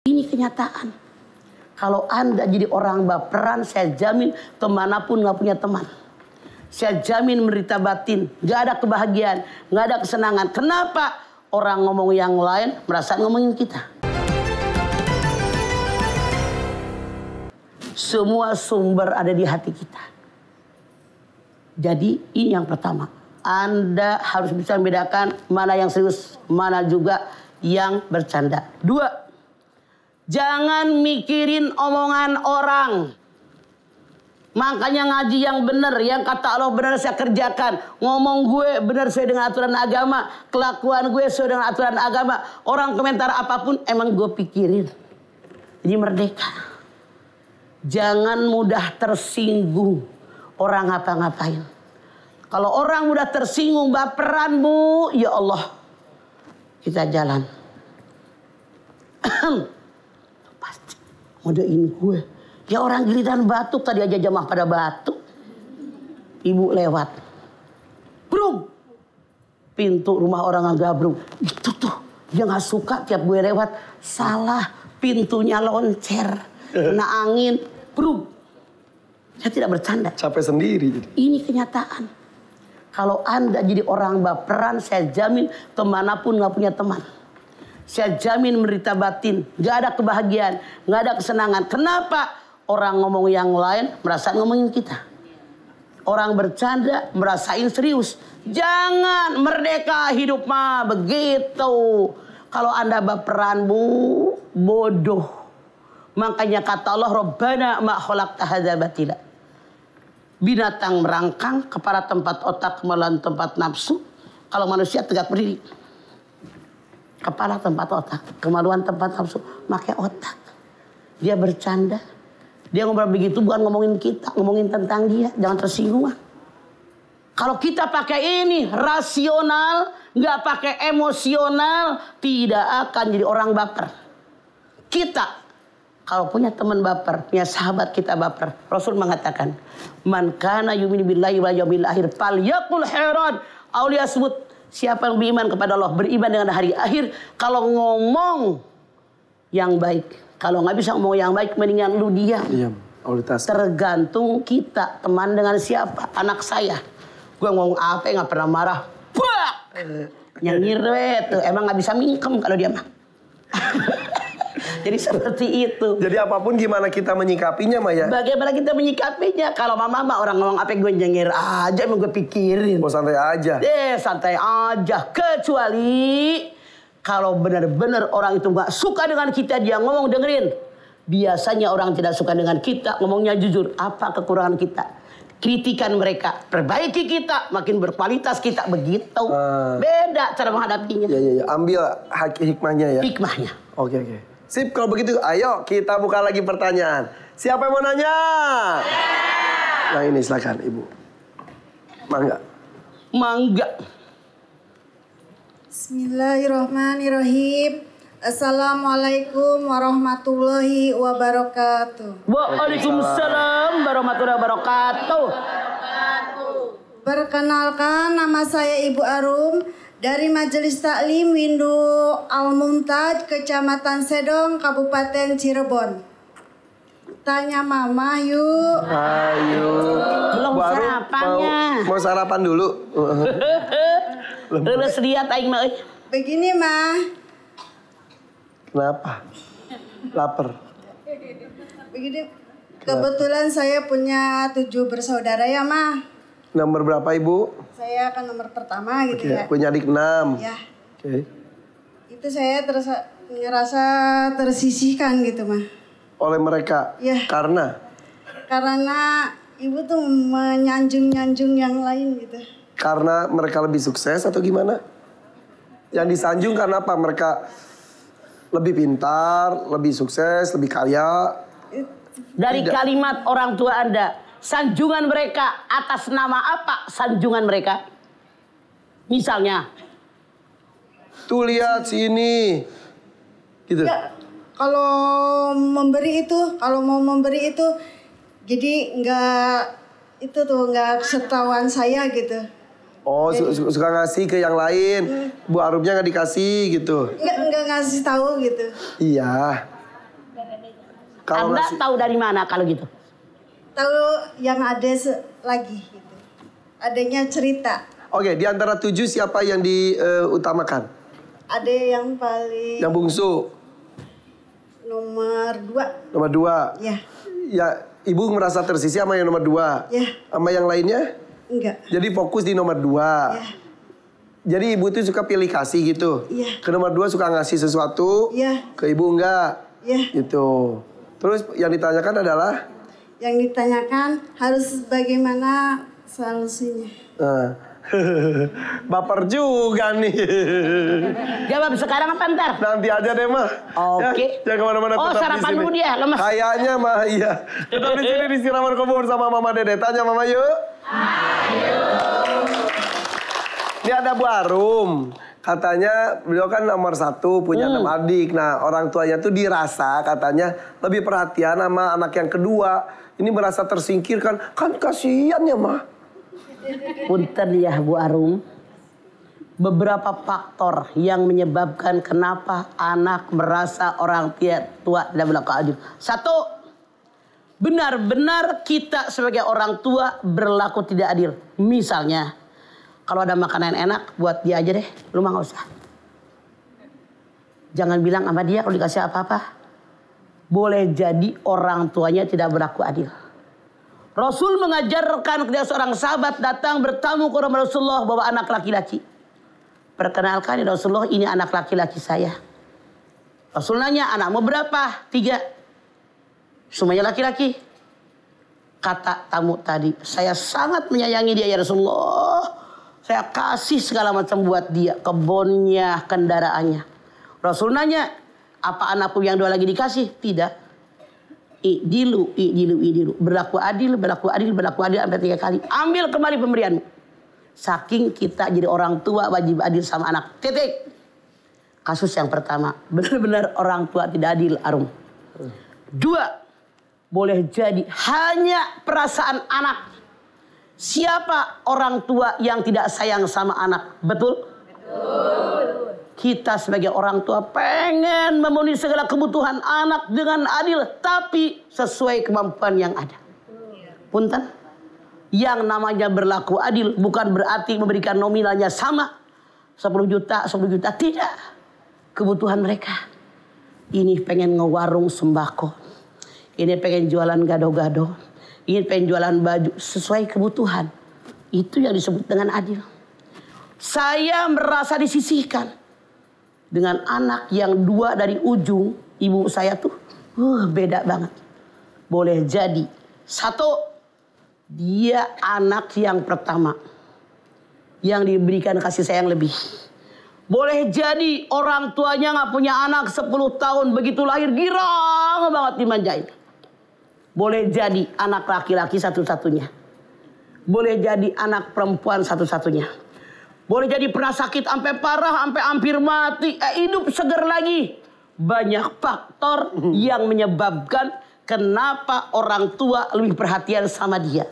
Ini kenyataan. Kalau Anda jadi orang baperan, saya jamin kemanapun nggak punya teman. Saya jamin menderita batin, nggak ada kebahagiaan, nggak ada kesenangan. Kenapa? Orang ngomong yang lain merasa ngomongin kita. Semua sumber ada di hati kita. Jadi ini yang pertama. Anda harus bisa membedakan mana yang serius, mana juga yang bercanda. 2. Jangan mikirin omongan orang. Makanya ngaji yang benar, yang kata Allah benar saya kerjakan. Ngomong gue benar sesuai dengan aturan agama. Kelakuan gue sesuai dengan aturan agama. Orang komentar apapun emang gue pikirin. Jadi merdeka. Jangan mudah tersinggung orang ngapa-ngapain. Kalau orang mudah tersinggung baperan bu, ya Allah kita jalan. Pasti modein gue. Ya orang giliran batuk tadi aja jamaah pada batuk. Ibu lewat. Brum. Pintu rumah orang ngagabrung. Itu tuh dia nggak suka tiap gue lewat. Salah pintunya loncer. Kena angin. Brum. Saya tidak bercanda. Capek sendiri. Ini kenyataan. Kalau Anda jadi orang baperan, saya jamin kemanapun nggak punya teman. Saya jamin menderita batin, nggak ada kebahagiaan, nggak ada kesenangan. Kenapa? Orang ngomong yang lain merasa ngomongin kita. Orang bercanda merasain serius. Jangan, merdeka hidup mah begitu. Kalau Anda baperan bu, bodoh. Makanya kata Allah, Rabbana ma khalaqta hadza batila. Binatang merangkang, kepala tempat otak, kemaluan tempat nafsu. Kalau manusia tegak berdiri. Kepala tempat otak, kemaluan tempat nafsu, pakai otak. Dia bercanda. Dia ngobrol begitu bukan ngomongin kita, ngomongin tentang dia. Jangan tersinggung. Kalau kita pakai ini rasional, nggak pakai emosional, tidak akan jadi orang baper. Kita kalau punya teman baper, punya sahabat kita baper, Rasul mengatakan, "Man kana yu'minu billahi wal yawmil akhir falyaqul khairan aw liyasmut." Siapa yang beriman kepada Allah, beriman dengan hari akhir, kalau ngomong yang baik. Kalau nggak bisa ngomong yang baik, mendingan lu diam. Diam. Tergantung kita teman dengan siapa. Anak saya, gue ngomong apa nggak pernah marah. Nyengir tuh, emang nggak bisa mingkem kalau dia mah. Jadi seperti itu. Jadi apapun gimana kita menyikapinya, Maya? Bagaimana kita menyikapinya? Kalau mama orang ngomong apa gue nyengir aja, emang gue pikirin. Oh santai aja. Santai aja. Kecuali kalau benar-benar orang itu nggak suka dengan kita, dia ngomong dengerin. Biasanya orang tidak suka dengan kita, ngomongnya jujur. Apa kekurangan kita? Kritikan mereka, perbaiki kita, makin berkualitas kita, begitu. Beda cara menghadapinya. Ya. Ambil hikmahnya ya. Hikmahnya. Oke. Sip, kalau begitu ayo kita buka lagi pertanyaan. Siapa yang mau nanya? Nah ini silakan Ibu. Mangga. Bismillahirrahmanirrahim. Assalamualaikum warahmatullahi wabarakatuh. Waalaikumsalam warahmatullahi wabarakatuh. Perkenalkan, nama saya Ibu Arum dari Majelis Taklim Windu Al-Mumtaz, Kecamatan Sedong, Kabupaten Cirebon. Tanya Mama yuk. Ayo. Belum sarapannya. Mau sarapan dulu. Lulus lihat aing mah. Begini Mah. Kenapa? Lapar. Begini. Kebetulan saya punya 7 bersaudara ya Mah. Nomor berapa Ibu? Saya akan nomor pertama gitu ya. Punya adik 6. Ya. Oke. Itu saya ngerasa tersisihkan gitu Mah. Oleh mereka? Ya. Karena Ibu tuh menyanjung-nyanjung yang lain gitu. Karena mereka lebih sukses atau gimana? Yang disanjung karena apa? Mereka lebih pintar, lebih sukses, lebih kaya. Dari kalimat orang tua Anda, sanjungan mereka atas nama apa sanjungan mereka? Misalnya. Tuh lihat sini. Gitu. Ya, kalau mau memberi itu, jadi nggak setahuan saya gitu. Oh, suka ngasih ke yang lain. Bu Arumnya nggak dikasih gitu. Nggak ngasih tahu gitu. Iya. Kalau Anda ngasih- tahu dari mana kalau gitu? Tahu yang ada lagi gitu. Adanya cerita. Oke, di antara 7 siapa yang diutamakan? Ada yang paling Yang bungsu, nomor 2. nomor 2. Ya, Ya, ibu merasa tersisih sama yang nomor 2. ya, Sama yang lainnya? enggak. Jadi fokus di nomor 2. Ya, Jadi ibu tuh suka pilih kasih gitu. Iya. Ke nomor 2 suka ngasih sesuatu. Iya. Ke ibu enggak. ya. Gitu. Terus yang ditanyakan adalah, Yang ditanyakan harus bagaimana solusinya. nah, baper juga nih. Jawab sekarang apa ntar? Nanti aja deh mah. Oke. Ya, jangan kemana-mana. Oh, tetap di sarapan sini. dulu dia, lemes. Kayaknya mah iya. Tetap di sini di Siraman Kobo bersama Mama Dede. Tanya Mama yuk. Ayo. Ini ada Bu Arum. Katanya beliau kan nomor 1 punya 6 adik. Nah orang tuanya tuh dirasa katanya lebih perhatian sama anak yang kedua. Ini merasa tersingkirkan. Kan kasihan ya mah. Punten ya Bu Arum. Beberapa faktor yang menyebabkan kenapa anak merasa orang tua tidak berlaku adil. 1, benar-benar kita sebagai orang tua berlaku tidak adil. Misalnya, kalau ada makanan enak buat dia aja deh, lu mah nggak usah. Jangan bilang sama dia kalau dikasih apa-apa. Boleh jadi orang tuanya tidak berlaku adil. Rasul mengajarkan kepada seorang sahabat datang bertamu ke rumah Rasulullah bawa anak laki-laki. Perkenalkan ya Rasulullah, ini anak laki-laki saya. Rasul nanya, anakmu berapa? 3. Semuanya laki-laki. Kata tamu tadi, saya sangat menyayangi dia ya Rasulullah. Saya kasih segala macam buat dia, kebunnya, kendaraannya. Rasul nanya, apa anakku yang 2 lagi dikasih? Tidak. I'dilu. Berlaku adil sampai 3 kali. Ambil kembali pemberianmu. Saking kita jadi orang tua wajib adil sama anak. Titik. Kasus yang pertama, benar-benar orang tua tidak adil, Arum. 2, boleh jadi hanya perasaan anak. Siapa orang tua yang tidak sayang sama anak? Betul? Betul. Kita sebagai orang tua pengen memenuhi segala kebutuhan anak dengan adil, tapi sesuai kemampuan yang ada. Punten, yang namanya berlaku adil bukan berarti memberikan nominalnya sama. 10 juta, tidak. Kebutuhan mereka. Ini pengen ngewarung sembako. Ini pengen jualan gado-gado. Ini pengen jualan baju sesuai kebutuhan. Itu yang disebut dengan adil. Saya merasa disisihkan dengan anak yang 2 dari ujung ibu saya tuh beda banget. Boleh jadi 1, dia anak yang pertama yang diberikan kasih sayang lebih. Boleh jadi orang tuanya nggak punya anak 10 tahun, begitu lahir girang banget dimanjain. Boleh jadi anak laki-laki satu-satunya. Boleh jadi anak perempuan satu-satunya. Boleh jadi pernah sakit sampai parah, sampai hampir mati, hidup seger lagi. Banyak faktor yang menyebabkan kenapa orang tua lebih perhatian sama dia.